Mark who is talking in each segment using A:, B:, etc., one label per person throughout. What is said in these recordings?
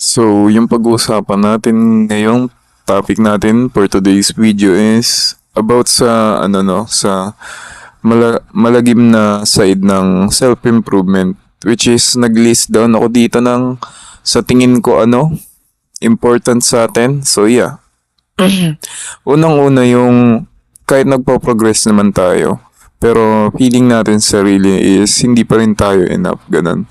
A: So, yung pag-uusapan natin ngayong topic natin for today's video is about sa sa malagim na side ng self-improvement, which is nag-list down ako dito ng sa tingin ko important sa atin. So yeah. Unang-una yung kahit nagpo-progress naman tayo, pero feeling natin sa sarili is hindi pa rin tayo enough, ganun.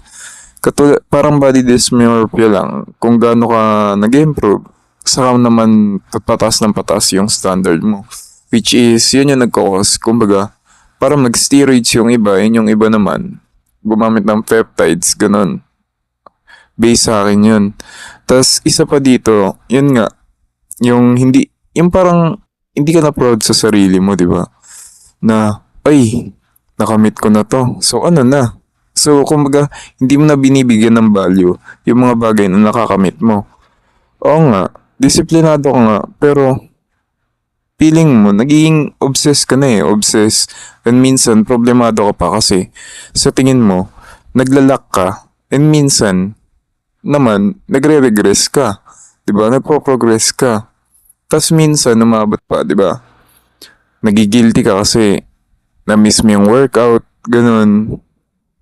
A: Parang body dysmorphia lang. Kung gaano ka nag-improve, saka naman patas ng patas yung standard mo. Which is, yun yung nagkakos. Kumbaga, parang nag-steroids yung iba, yun yung iba naman. Gumamit ng peptides, ganun. Base sa akin yun. Tas isa pa dito, yun nga, yung parang, hindi ka na proud sa sarili mo, di ba? Na, ay, nakamit ko na to. So, ano na? So, kumbaga, hindi mo na binibigyan ng value yung mga bagay na nakakamit mo. Oo nga, disiplinado ka nga, pero feeling mo, nagiging obsessed ka na eh, obsessed. And minsan, problemado ka pa kasi sa tingin mo, naglalak ka, and minsan, naman, nagre-regress ka. Diba? Nagpo-progress ka. Tas minsan, umabot pa, diba? Nagigilty ka kasi na-miss mo yung workout, ganun.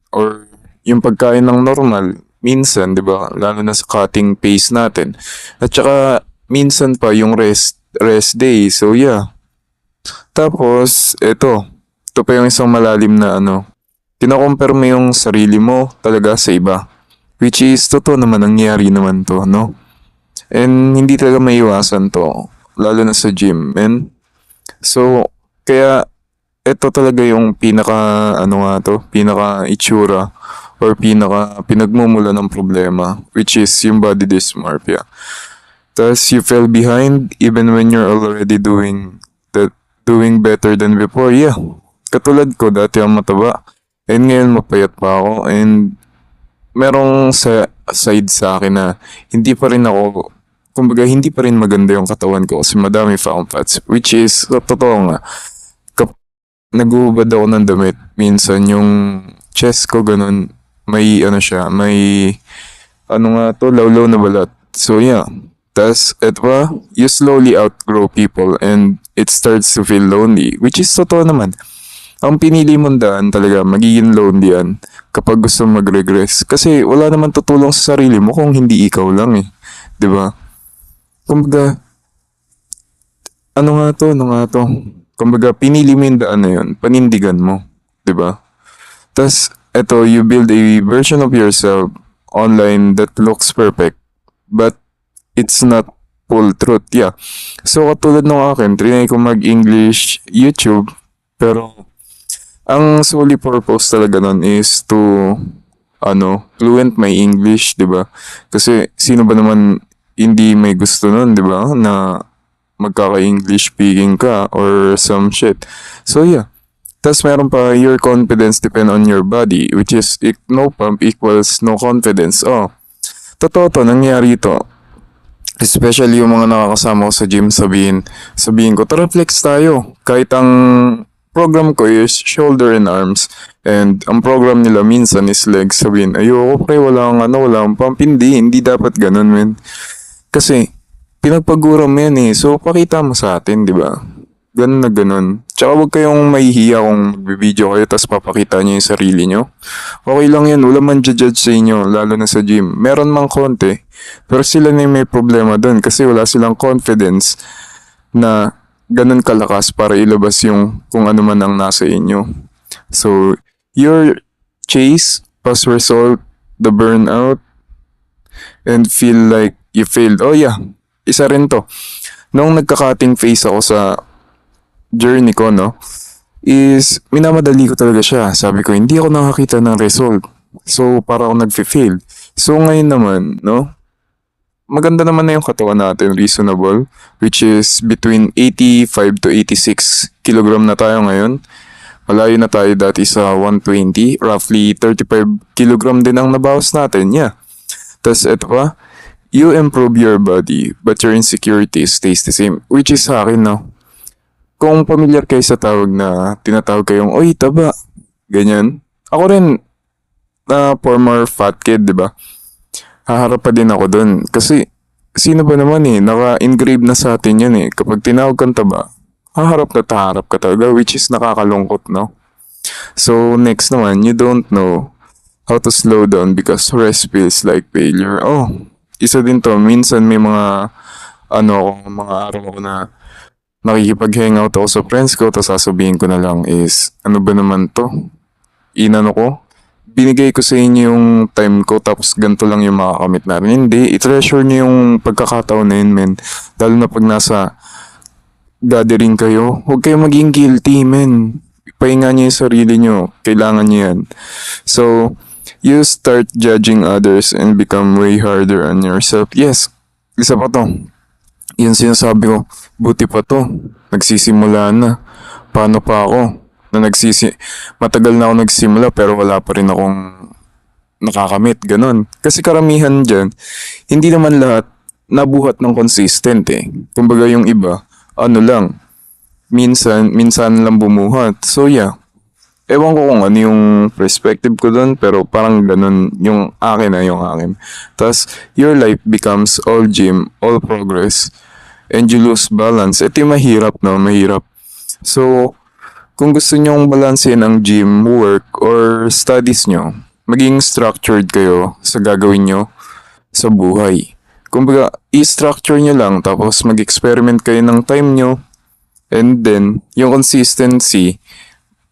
A: Or yung pagkain ng normal, minsan, di ba? Lalo na sa cutting pace natin. At saka, minsan pa yung rest day. So, yeah. Tapos, ito pa yung isang malalim na kinakompare mo yung sarili mo talaga sa iba. Which is, totoo naman, nangyari naman to, no? And hindi talaga maiwasan to. Lalo na sa gym, man. So, kaya, ito talaga yung pinaka itsura or pinaka pinagmumula ng problema, which is yung body dysmorphia. Thus, you fell behind even when you're already doing better than before. Yeah, katulad ko, dati ang mataba. And ngayon mapayat pa ako. And merong side sa akin na hindi pa rin ako, kumbaga hindi pa rin maganda yung katawan ko kasi madami found fats. Which is, totoo nga, nag-uubad ako ng damit. Minsan yung chest ko ganun, may lawlaw na balat. So yeah. Tas, eto pa, you slowly outgrow people and it starts to feel lonely. Which is totoo naman. Ang pinili mong daan talaga, magiging lonely yan kapag gusto mag-regress. Kasi wala naman tutulong sa sarili mo kung hindi ikaw lang eh. Diba? Kumbaga, ano nga to? Kumbaga, pinili mo yung daan na yun, panindigan mo, di ba? Tas, you build a version of yourself online that looks perfect, but it's not full truth, yeah. So, katulad nung akin, trinay ko mag-English YouTube, pero ang solely purpose talaga nun is to, fluent my English, di ba? Kasi, sino ba naman hindi may gusto nun, di ba? Na magkaka-English speaking ka or some shit. So yeah. Tas meron pa, your confidence depend on your body, which is no pump equals no confidence. Oh, totoo to, nangyari to. Especially yung mga nakakasama ko sa gym, sabihin ko, tara flex tayo. Kahit ang program ko is shoulder and arms. And ang program nila minsan is legs. Sabihin, ayoko pre, wala akong pump. Hindi dapat ganun, men. Kasi, pinagpagura mo yan eh. So, pakita mo sa atin, di ba? Ganun na ganun. Tsaka huwag kayong mahihiya kung magbibideo kayo tapos papakita nyo yung sarili nyo. Okay lang yan. Wala man judge sa inyo, lalo na sa gym. Meron mang konti. Pero sila na yung may problema dun kasi wala silang confidence na ganun kalakas para ilabas yung kung ano man ang nasa inyo. So, your chase, past result, the burnout, and feel like you failed. Oh yeah. Isa rin to. Nung nagka-cutting phase ako sa journey ko, is minamadali ko talaga siya. Sabi ko, hindi ako nakakita ng result. So, para ako nag-fail. So, ngayon naman, maganda naman na yung katawan natin, reasonable, which is between 85 to 86 kilogram na tayo ngayon. Malayo na tayo dati sa 120, roughly 35 kilogram din ang nabawas natin, yeah. Tapos, eto pa, you improve your body, but your insecurity stays the same. Which is sa akin, kung familiar kayo sa tinatawag kayong, oy, taba. Ganyan. Ako rin, former fat kid, di ba? haharap pa din ako dun. Kasi, sino ba naman naka-engrave na sa atin yun Kapag tinawag kang taba, haharap na taharap ka talaga, which is nakakalungkot, no? So, next naman, you don't know how to slow down because rest feels like failure. Oh, isa din to. Minsan may mga araw ako na nakikipag-hangout ako sa friends ko, tapos sasabihin ko na lang is, ano ba naman to? Inano ko? Binigay ko sa inyo yung time ko, tapos ganito lang yung makakamit natin. Hindi, i-treasure nyo yung pagkakataon na yun, men. Lalo na pag nasa gathering kayo, huwag kayo maging guilty, men. Pahinga nyo yung sarili nyo. Kailangan nyo yan. So, you start judging others and become way harder on yourself. Yes, isa pa to. Yun sinasabi ko, buti pa to. Nagsisimula na. Paano pa ako? Matagal na ako nagsimula pero wala pa rin akong nakakamit. Ganon. Kasi karamihan dyan, hindi naman lahat nabuhat ng consistent Kumbaga yung iba, ano lang, minsan lang bumuhat. So yeah, ewan ko kung ano yung perspective ko dun, pero parang ganun yung akin. Tapos, your life becomes all gym, all progress, and you lose balance. Ito yung mahirap, no? Mahirap. So, kung gusto nyong balansehin ang gym, work, or studies nyo, maging structured kayo sa gagawin nyo sa buhay. Kumbaga, i-structure nyo lang, tapos mag-experiment kayo ng time nyo, and then, yung consistency,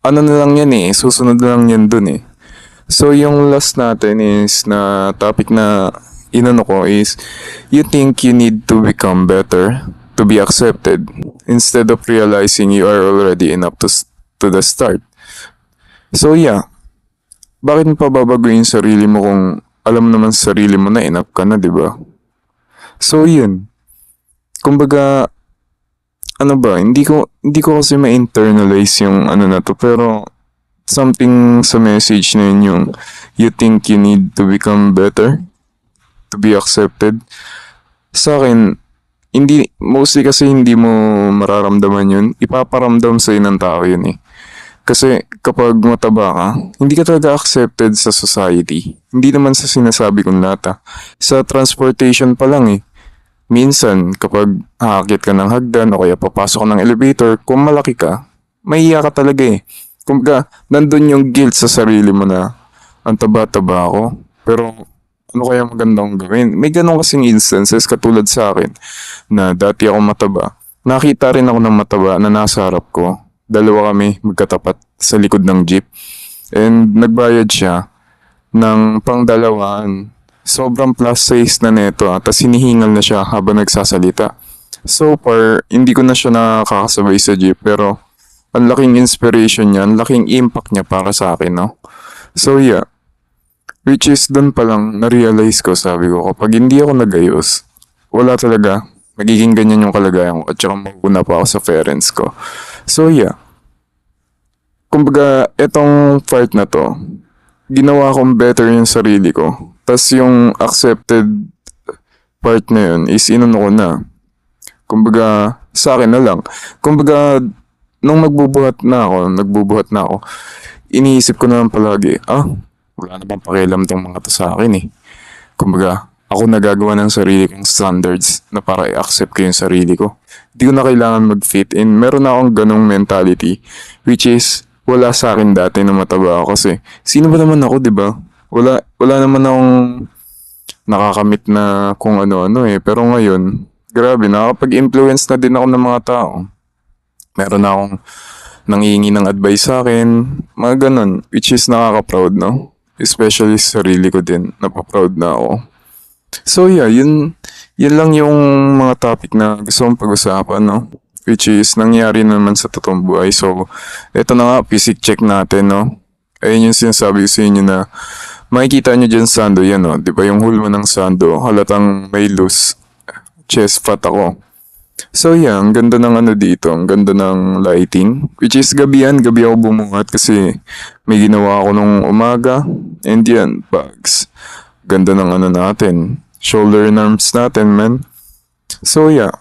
A: ano na lang yan susunod na lang yan dun So, yung last natin is na topic na inano ko is, you think you need to become better to be accepted instead of realizing you are already enough to the start. So, yeah. Bakit mo pa babaguhin sarili mo kung alam naman sa sarili mo na enough ka na, di ba? So, yun. Kumbaga, ano ba, hindi ko kasi ma-internalize yung ano na to, pero something sa message na yun yung you think you need to become better to be accepted. Sa akin, mostly kasi hindi mo mararamdaman yun, ipaparamdam sa'yo ng tao yun Kasi kapag mataba ka, hindi ka talaga accepted sa society. Hindi naman sa sinasabi kong lahat Sa transportation pa lang Minsan, kapag haakit ka ng hagdan o kaya papasok ka ng elevator, kung malaki ka, mahiya ka talaga Kumbaga, nandun yung guilt sa sarili mo na ang taba-taba ako. Pero, ano kaya magandang gawin? May ganun kasing instances katulad sa akin na dati ako mataba. Nakita rin ako ng mataba na nasa harap ko. Dalawa kami magkatapat sa likod ng jeep. And nagbayad siya ng pangdalawaan. Sobrang plus size na neto tapos hinihingal na siya habang nagsasalita. So far, hindi ko na siya nakakasabay sa jeep pero ang laking inspiration niya, ang laking impact niya para sa akin, no? So yeah, which is dun pa lang na-realize ko, sabi ko, kapag hindi ako nagayos, wala talaga, magiging ganyan yung kalagayan ko at saka mauna pa ako sa parents ko. So yeah, kumbaga, etong part na to, ginawa kong better yung sarili ko. Tapos yung accepted part na yun is inano ko na. Kumbaga, sa akin na lang. Kumbaga, nung nagbubuhat na ako, iniisip ko na lang palagi, wala na bang pakialam tong mga to sa akin Kumbaga, ako nagagawa ng sarili kong standards na para i-accept ko yung sarili ko. Hindi ko na kailangan mag-fit in. Meron na akong ganong mentality, which is, wala sa akin dati na mataba ako kasi sino ba naman ako, 'di ba? Wala naman akong nakakamit na kung ano-ano pero ngayon, grabe, nakakapag-influence na din ako ng mga tao. Meron na akong nangihingi ng advice sa akin, mga ganun, which is nakaka-proud, no? Especially sa sarili ko din, napaproud na ako. So yeah, yun lang yung mga topic na gusto kong pag-usapan, no? Which is nangyari naman sa totoong buhay. So, eto na nga, physic check natin, no? Ayun yung sinasabi ko sa inyo na makikita nyo dyan sando yan, no? Di ba yung hulma ng sando, halatang may loose chest fat ako. So yeah, ang ganda ng ano dito, ang ganda ng lighting. Which is gabi ako bumuhat kasi may ginawa ako nung umaga. And yan, bags. Ganda ng ano natin. Shoulder and arms natin, man. So yeah.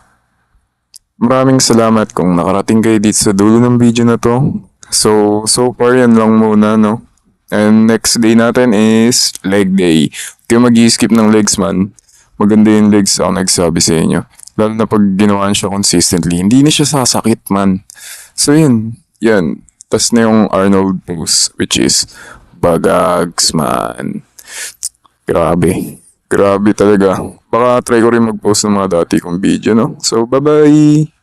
A: Maraming salamat kung nakarating kayo dito sa dulo ng video na to. So far yan lang muna, no? And next day natin is leg day. kayo mag-skip ng legs man. Maganda yung legs ako nagsabi sa inyo. Lalo na pag ginawa siya consistently, hindi na siya sasakit man. So yun, yan. Tas na yung Arnold pose, which is bagags man. Grabe. Grabe talaga. Baka try ko rin mag-post ng mga dati kong video, no? So, bye-bye!